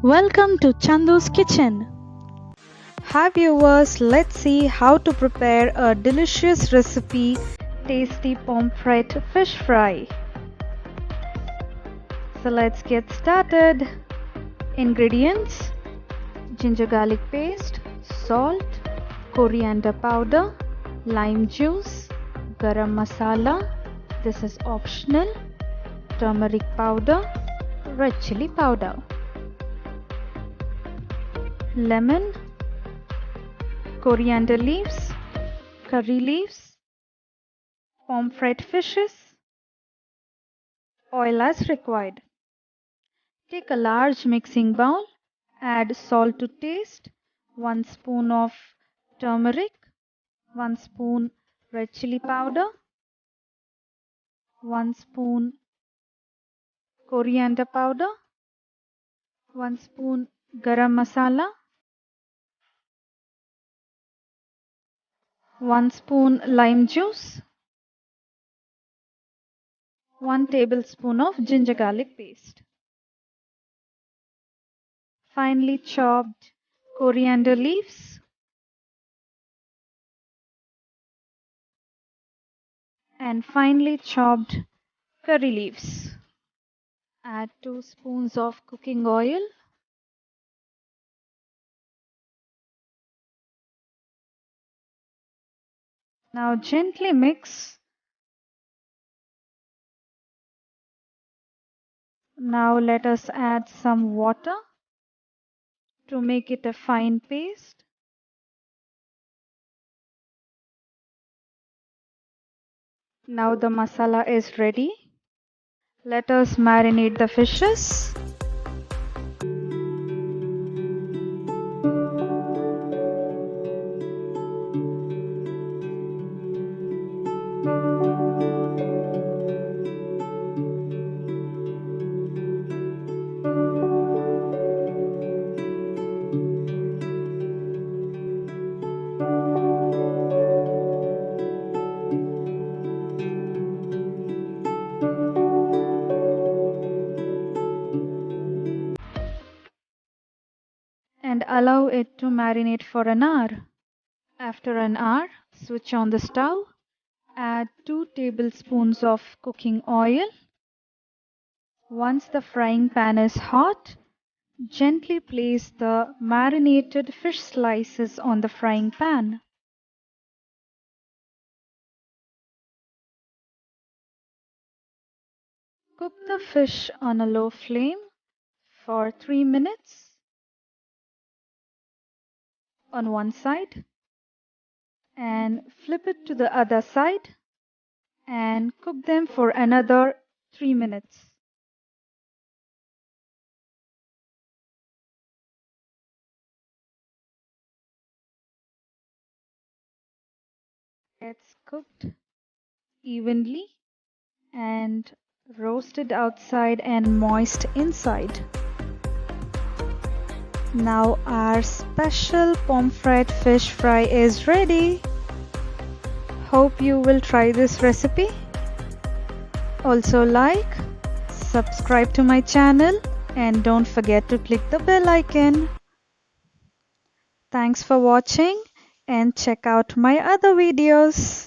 Welcome to Chandu's Kitchen. Hi viewers, let's see how to prepare a delicious recipe, tasty pomfret fish fry. So let's get started. Ingredients: ginger garlic paste, salt, coriander powder, lime juice, garam masala, this is optional, turmeric powder, red chilli powder, lemon, coriander leaves, curry leaves, pomfret fishes, oil as required. Take a large mixing bowl, add salt to taste, 1 spoon of turmeric, 1 spoon red chilli powder, 1 spoon coriander powder, 1 spoon garam masala, 1 spoon lime juice, 1 tablespoon of ginger garlic paste, finely chopped coriander leaves, and finely chopped curry leaves. Add 2 spoons of cooking oil. Now gently mix. Now let us add some water to make it a fine paste. Now the masala is ready. Let us marinate the fishes. And allow it to marinate for an hour. After an hour, switch on the stove. Add 2 tablespoons of cooking oil. Once the frying pan is hot, gently place the marinated fish slices on the frying pan. Cook the fish on a low flame for 3 minutes on one side and flip it to the other side and cook them for another 3 minutes. It's cooked evenly and roasted outside and moist inside. Now our special pomfret fish fry is ready. Hope you will try this recipe. Also like, subscribe to my channel and don't forget to click the bell icon. Thanks for watching and check out my other videos.